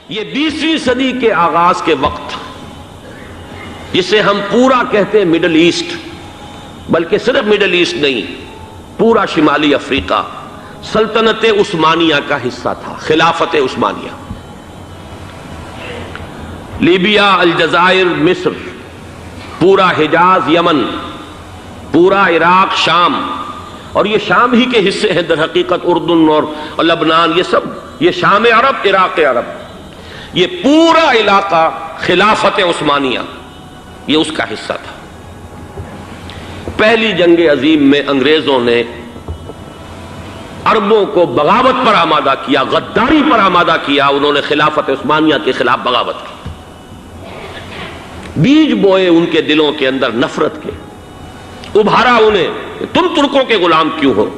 یہ 20ویں صدی کے آغاز کے وقت، جسے ہم پورا کہتے ہیں مڈل ایسٹ، بلکہ صرف مڈل ایسٹ نہیں، پورا شمالی افریقہ سلطنت عثمانیہ کا حصہ تھا، خلافت عثمانیہ۔ لیبیا، الجزائر، مصر، پورا حجاز، یمن، پورا عراق، شام، اور یہ شام ہی کے حصے ہیں در حقیقت، اردن اور لبنان، یہ شام عرب، عراق عرب، یہ پورا علاقہ خلافت عثمانیہ یہ اس کا حصہ تھا۔ پہلی جنگ عظیم میں انگریزوں نے عربوں کو بغاوت پر آمادہ کیا، غداری پر آمادہ کیا، انہوں نے خلافت عثمانیہ کے خلاف بغاوت کی، بیج بوئے ان کے دلوں کے اندر نفرت کے، ابھارا انہیں کہ تم ترکوں کے غلام کیوں ہو،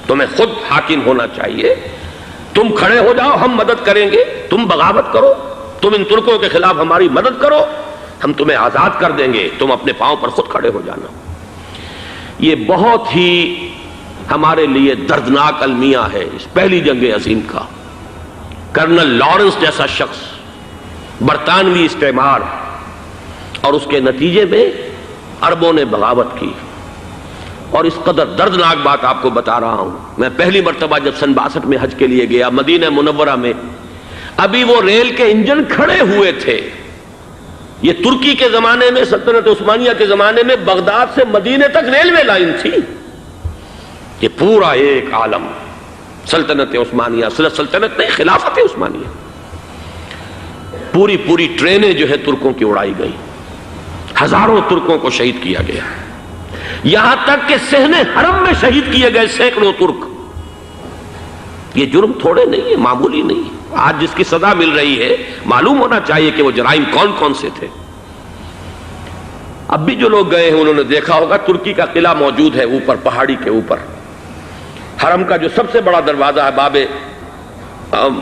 تمہیں خود حاکم ہونا چاہیے، تم کھڑے ہو جاؤ، ہم مدد کریں گے، تم بغاوت کرو، تم ان ترکوں کے خلاف ہماری مدد کرو، ہم تمہیں آزاد کر دیں گے، تم اپنے پاؤں پر خود کھڑے ہو جانا۔ یہ بہت ہی ہمارے لیے دردناک المیہ ہے اس پہلی جنگ عظیم کا۔ کرنل لارنس جیسا شخص، برطانوی استعمار، اور اس کے نتیجے میں عربوں نے بغاوت کی۔ اور اس قدر دردناک بات آپ کو بتا رہا ہوں، میں پہلی مرتبہ جب سن 62 میں حج کے لیے گیا مدینہ منورہ میں، ابھی وہ ریل کے انجن کھڑے ہوئے تھے۔ یہ ترکی کے زمانے میں، سلطنت عثمانیہ کے زمانے میں بغداد سے مدینے تک ریلوے لائن تھی۔ یہ پورا ایک عالم سلطنت عثمانیہ، سلطنت نہیں، خلافت عثمانیہ، پوری ٹرینیں جو ہے ترکوں کی اڑائی گئی، ہزاروں ترکوں کو شہید کیا گیا، یہاں تک کہ صحن حرم میں شہید کیے گئے سینکڑوں ترک۔ یہ جرم تھوڑے نہیں ہے، معمولی نہیں ہے۔ آج جس کی سزا مل رہی ہے، معلوم ہونا چاہیے کہ وہ جرائم کون کون سے تھے۔ اب بھی جو لوگ گئے ہیں انہوں نے دیکھا ہوگا، ترکی کا قلعہ موجود ہے اوپر پہاڑی کے اوپر، حرم کا جو سب سے بڑا دروازہ ہے باب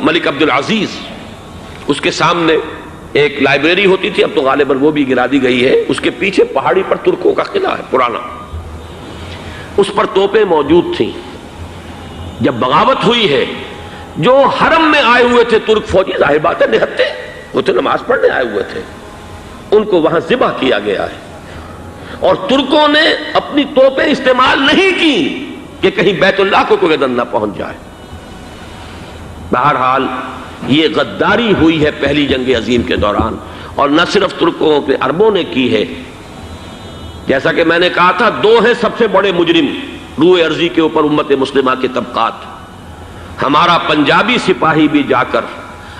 ملک عبدالعزیز، اس کے سامنے ایک لائبریری ہوتی تھی، اب تو غالباً وہ بھی گرا دی گئی ہے، اس کے پیچھے پہاڑی پر ترکوں کا قلعہ ہے پرانا، اس پر توپیں موجود تھیں۔ جب بغاوت ہوئی ہے، جو حرم میں آئے ہوئے تھے ترک فوجی، ظاہر بات ہے نہتے، وہ تو نماز پڑھنے آئے ہوئے تھے، ان کو وہاں ذبح کیا گیا ہے، اور ترکوں نے اپنی توپیں استعمال نہیں کی کہ کہیں بیت اللہ کو کوئی گدن نہ پہنچ جائے۔ بہرحال یہ غداری ہوئی ہے پہلی جنگ عظیم کے دوران، اور نہ صرف ترکوں پہ عربوں نے کی ہے۔ جیسا کہ میں نے کہا تھا، دو ہیں سب سے بڑے مجرم روئے ارضی کے اوپر امت مسلمہ کے طبقات۔ ہمارا پنجابی سپاہی بھی جا کر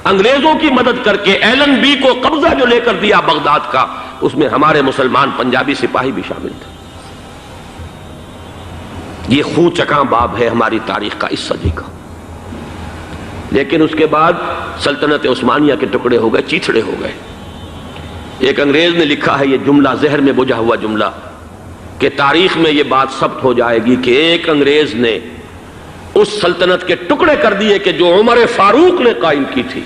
انگریزوں کی مدد کر کے ایلن بی کو قبضہ جو لے کر دیا بغداد کا، اس میں ہمارے مسلمان پنجابی سپاہی بھی شامل تھے۔ یہ خون چکاں باب ہے ہماری تاریخ کا اس صدی کا۔ لیکن اس کے بعد سلطنت عثمانیہ کے ٹکڑے ہو گئے، چیتھڑے ہو گئے۔ ایک انگریز نے لکھا ہے یہ جملہ، ذہن میں بجھا ہوا جملہ، کہ تاریخ میں یہ بات ثبت ہو جائے گی کہ ایک انگریز نے اس سلطنت کے ٹکڑے کر دیے کہ جو عمر فاروق نے قائم کی تھی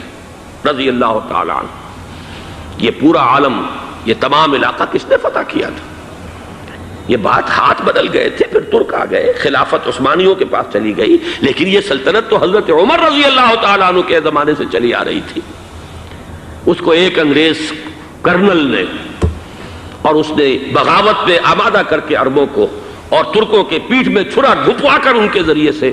رضی اللہ تعالی عنہ۔ یہ پورا عالم، یہ تمام علاقہ کس نے فتح کیا تھا؟ یہ بات ہاتھ بدل گئے تھے، پھر ترک آ گئے، خلافت عثمانیوں کے پاس چلی گئی، لیکن یہ سلطنت تو حضرت عمر رضی اللہ تعالیٰ عنہ کے زمانے سے چلی آ رہی تھی۔ اس کو ایک انگریز کرنل نے، اور اس نے بغاوت پہ آمادہ کر کے عربوں کو اور ترکوں کے پیٹھ میں چھرا گھپوا کر ان کے ذریعے سے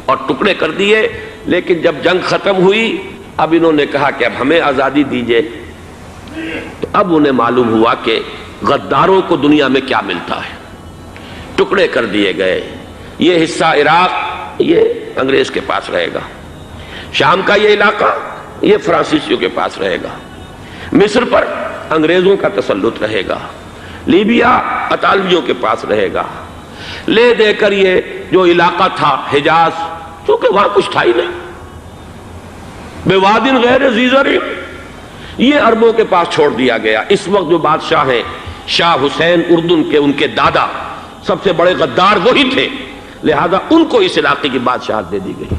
اور ٹکڑے کر دیے۔ لیکن جب جنگ ختم ہوئی، اب انہوں نے کہا کہ اب ہمیں آزادی دیجئے، تو اب انہیں معلوم ہوا کہ غداروں کو دنیا میں کیا ملتا ہے۔ ٹکڑے کر دیے گئے۔ یہ حصہ عراق یہ انگریز کے پاس رہے گا، شام کا یہ علاقہ یہ فرانسیسیوں کے پاس رہے گا، مصر پر انگریزوں کا تسلط رہے گا، لیبیا اطالویوں کے پاس رہے گا، لے دے کر یہ جو علاقہ تھا حجاز، چونکہ وہاں کچھ تھا ہی نہیں، بوادن غیر ذی زرع، یہ عربوں کے پاس چھوڑ دیا گیا۔ اس وقت جو بادشاہ ہیں شاہ حسین اردن کے، ان کے دادا سب سے بڑے غدار وہی تھے، لہذا ان کو اس علاقے کی بادشاہت دے دی گئی۔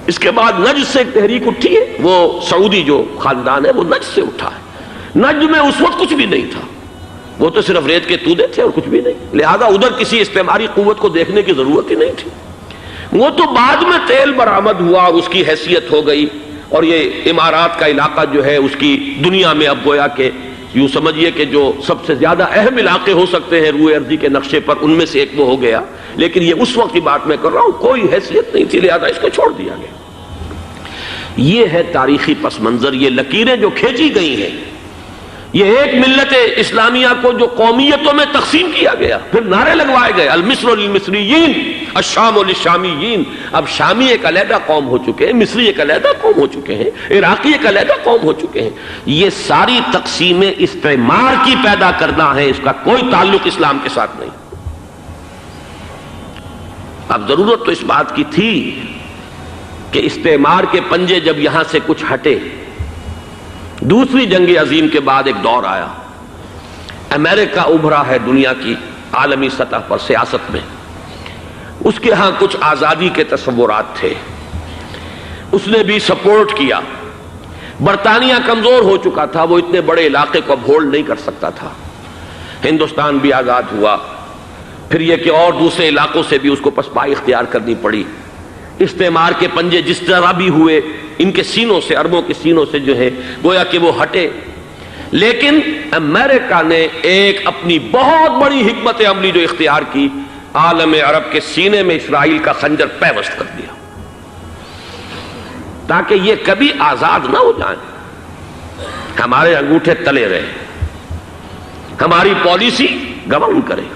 اس کے بعد نجد سے ایک تحریک اٹھی ہے، وہ سعودی جو خاندان ہے وہ نجد سے اٹھا ہے۔ نجد میں اس وقت کچھ بھی نہیں تھا، وہ تو صرف ریت کے تودے تھے اور کچھ بھی نہیں، لہذا ادھر کسی استعماری قوت کو دیکھنے کی ضرورت ہی نہیں تھی۔ وہ تو بعد میں تیل برآمد ہوا اور اس کی حیثیت ہو گئی، اور یہ امارات کا علاقہ جو ہے اس کی دنیا میں اب گویا کہ یوں سمجھیے کہ جو سب سے زیادہ اہم علاقے ہو سکتے ہیں روئے ارضی کے نقشے پر، ان میں سے ایک وہ ہو گیا، لیکن یہ اس وقت کی بات میں کر رہا ہوں، کوئی حیثیت نہیں تھی، لہذا اس کو چھوڑ دیا گیا۔ یہ ہے تاریخی پس منظر، یہ لکیریں جو کھینچی گئی ہیں، یہ ایک ملت اسلامیہ کو جو قومیتوں میں تقسیم کیا گیا، پھر نعرے لگوائے گئے المصر للمصریین الشام للشامیین۔ اب شامی ایک علیحدہ قوم ہو چکے ہیں، مصری ایک علیحدہ قوم ہو چکے ہیں، عراقی ایک علیحدہ قوم ہو چکے ہیں۔ یہ ساری تقسیمیں استعمار کی پیدا کرنا ہے، اس کا کوئی تعلق اسلام کے ساتھ نہیں۔ اب ضرورت تو اس بات کی تھی کہ استعمار کے پنجے جب یہاں سے کچھ ہٹے، دوسری جنگ عظیم کے بعد ایک دور آیا، امریکہ ابھرا ہے دنیا کی عالمی سطح پر سیاست میں، اس کے ہاں کچھ آزادی کے تصورات تھے، اس نے بھی سپورٹ کیا۔ برطانیہ کمزور ہو چکا تھا، وہ اتنے بڑے علاقے کو اب ہولڈ نہیں کر سکتا تھا۔ ہندوستان بھی آزاد ہوا، پھر یہ کہ اور دوسرے علاقوں سے بھی اس کو پسپائی اختیار کرنی پڑی۔ استعمار کے پنجے جس طرح بھی ہوئے، ان کے سینوں سے، عربوں کے سینوں سے جو ہے گویا کہ وہ ہٹے، لیکن امریکہ نے ایک اپنی بہت بڑی حکمت عملی جو اختیار کی، عالم عرب کے سینے میں اسرائیل کا خنجر پیوست کر دیا، تاکہ یہ کبھی آزاد نہ ہو جائیں، ہمارے انگوٹھے تلے رہے، ہماری پالیسی گورن کرے۔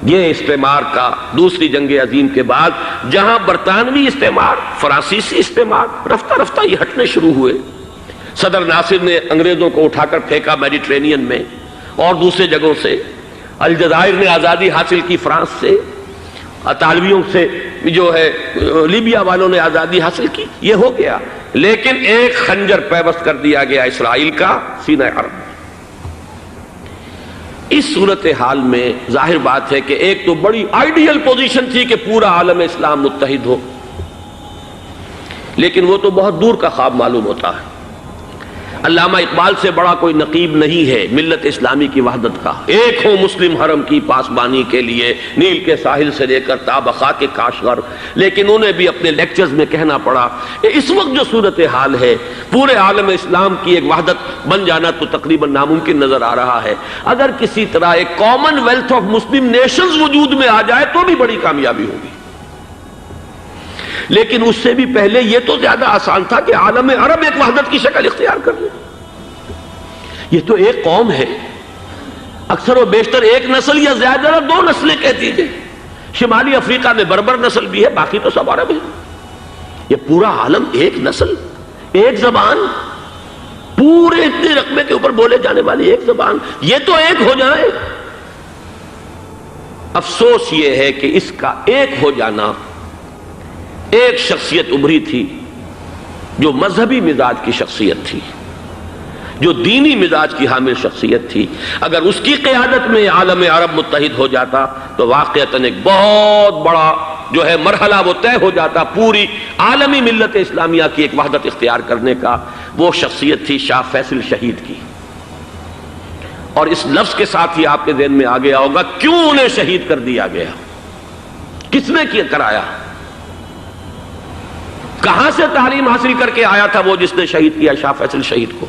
یہ استعمار کا دوسری جنگ عظیم کے بعد جہاں برطانوی استعمار، فرانسیسی استعمار رفتہ رفتہ یہ ہٹنے شروع ہوئے، صدر ناصر نے انگریزوں کو اٹھا کر پھینکا میڈیٹرینین میں اور دوسرے جگہوں سے، الجزائر نے آزادی حاصل کی فرانس سے، اطالویوں سے جو ہے لیبیا والوں نے آزادی حاصل کی، یہ ہو گیا، لیکن ایک خنجر پیوست کر دیا گیا اسرائیل کا سینہ عرب۔ اس صورتحال میں ظاہر بات ہے کہ ایک تو بڑی آئیڈیل پوزیشن تھی کہ پورا عالم اسلام متحد ہو، لیکن وہ تو بہت دور کا خواب معلوم ہوتا ہے۔ علامہ اقبال سے بڑا کوئی نقیب نہیں ہے ملت اسلامی کی وحدت کا، ایک ہو مسلم حرم کی پاسبانی کے لیے، نیل کے ساحل سے لے کر تا بخاک کاشغر، لیکن انہیں بھی اپنے لیکچرز میں کہنا پڑا کہ اس وقت جو صورتحال ہے، پورے عالم اسلام کی ایک وحدت بن جانا تو تقریباً ناممکن نظر آ رہا ہے۔ اگر کسی طرح ایک common wealth of Muslim nations وجود میں آ جائے تو بھی بڑی کامیابی ہوگی، لیکن اس سے بھی پہلے یہ تو زیادہ آسان تھا کہ عالم عرب ایک وحدت کی شکل اختیار کر لے۔ یہ تو ایک قوم ہے، اکثر و بیشتر ایک نسل یا زیادہ دو نسلیں کہہ دیجئے، شمالی افریقہ میں بربر نسل بھی ہے، باقی تو سب عرب ہے۔ یہ پورا عالم ایک نسل، ایک زبان، پورے اتنے رقبے کے اوپر بولے جانے والی ایک زبان، یہ تو ایک ہو جائے۔ افسوس یہ ہے کہ اس کا ایک ہو جانا، ایک شخصیت ابھری تھی جو مذہبی مزاج کی شخصیت تھی، جو دینی مزاج کی حامل شخصیت تھی، اگر اس کی قیادت میں عالم عرب متحد ہو جاتا تو واقعتاً ایک بہت بڑا جو ہے مرحلہ وہ طے ہو جاتا پوری عالمی ملت اسلامیہ کی ایک وحدت اختیار کرنے کا۔ وہ شخصیت تھی شاہ فیصل شہید کی، اور اس لفظ کے ساتھ ہی آپ کے ذہن میں آ گیا ہوگا کیوں انہیں شہید کر دیا گیا، کس نے کیا کرایا، کہاں سے تعلیم حاصل کر کے آیا تھا وہ جس نے شہید کیا شاہ فیصل شہید کو،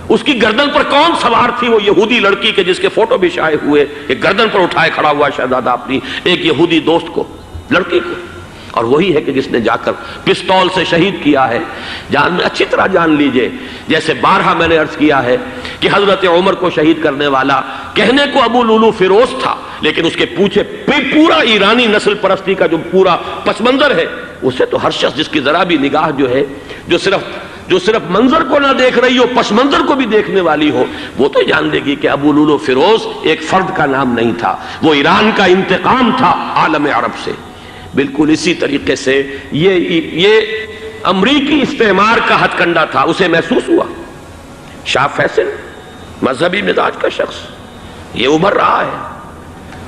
اس کی گردن پر کون سوار تھی، وہ یہودی لڑکی کے جس کے فوٹو بھی شائع ہوئے، ایک گردن پر اٹھائے کھڑا ہوا شہزادہ اپنی ایک یہودی دوست کو، لڑکی کو، اور وہی ہے کہ جس نے جا کر پستول سے شہید کیا ہے۔ جان میں اچھی طرح جان لیجئے، جیسے بارہا میں نے عرض کیا ہے کہ حضرت عمر کو شہید کرنے والا کہنے کو ابو لولو فیروز تھا، لیکن اس کے پیچھے پورا ایرانی نسل پرستی کا جو پورا پس منظر ہے، اسے تو ہر شخص جس کی ذرا بھی نگاہ جو ہے جو صرف منظر کو نہ دیکھ رہی ہو، پس منظر کو بھی دیکھنے والی ہو، وہ تو جان لے گی کہ ابو لولو فیروز ایک فرد کا نام نہیں تھا، وہ ایران کا انتقام تھا عالم عرب سے۔ بالکل اسی طریقے سے یہ امریکی استعمار کا ہتھ کنڈا تھا، اسے محسوس ہوا۔ شاہ فیصل مذہبی مزاج کا شخص یہ ابھر رہا ہے،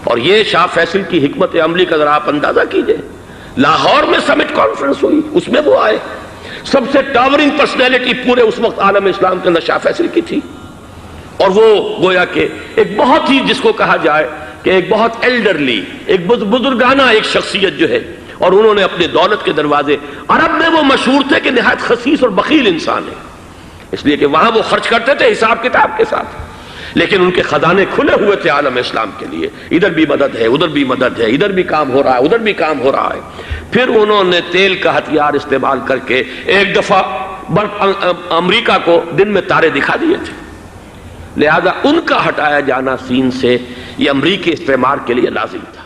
اور یہ شاہ فیصل کی حکمت عملی کا ذرا آپ اندازہ کیجئے۔ لاہور میں سمٹ کانفرنس ہوئی، اس میں وہ آئے، سب سے ٹاورنگ پرسنالٹی پورے اس وقت عالم اسلام کے اندر شاہ فیصل کی تھی، اور وہ گویا کہ ایک بہت ہی جس کو کہا جائے کہ ایک بہت ایلڈرلی، ایک بزرگانہ ایک شخصیت جو ہے، اور انہوں نے اپنی دولت کے دروازے، عرب میں وہ مشہور تھے کہ نہایت خسیس اور بخیل انسان ہے، اس لیے کہ وہاں وہ خرچ کرتے تھے حساب کتاب کے ساتھ، لیکن ان کے خزانے کھلے ہوئے تھے عالم اسلام کے لیے، ادھر بھی مدد ہے، ادھر بھی مدد ہے، ادھر بھی کام ہو رہا ہے، ادھر بھی کام ہو رہا ہے۔ پھر انہوں نے تیل کا ہتھیار استعمال کر کے ایک دفعہ امریکہ کو دن میں تارے دکھا دیے تھے، لہذا ان کا ہٹایا جانا سین سے یہ امریکی استعمار کے لیے لازم تھا۔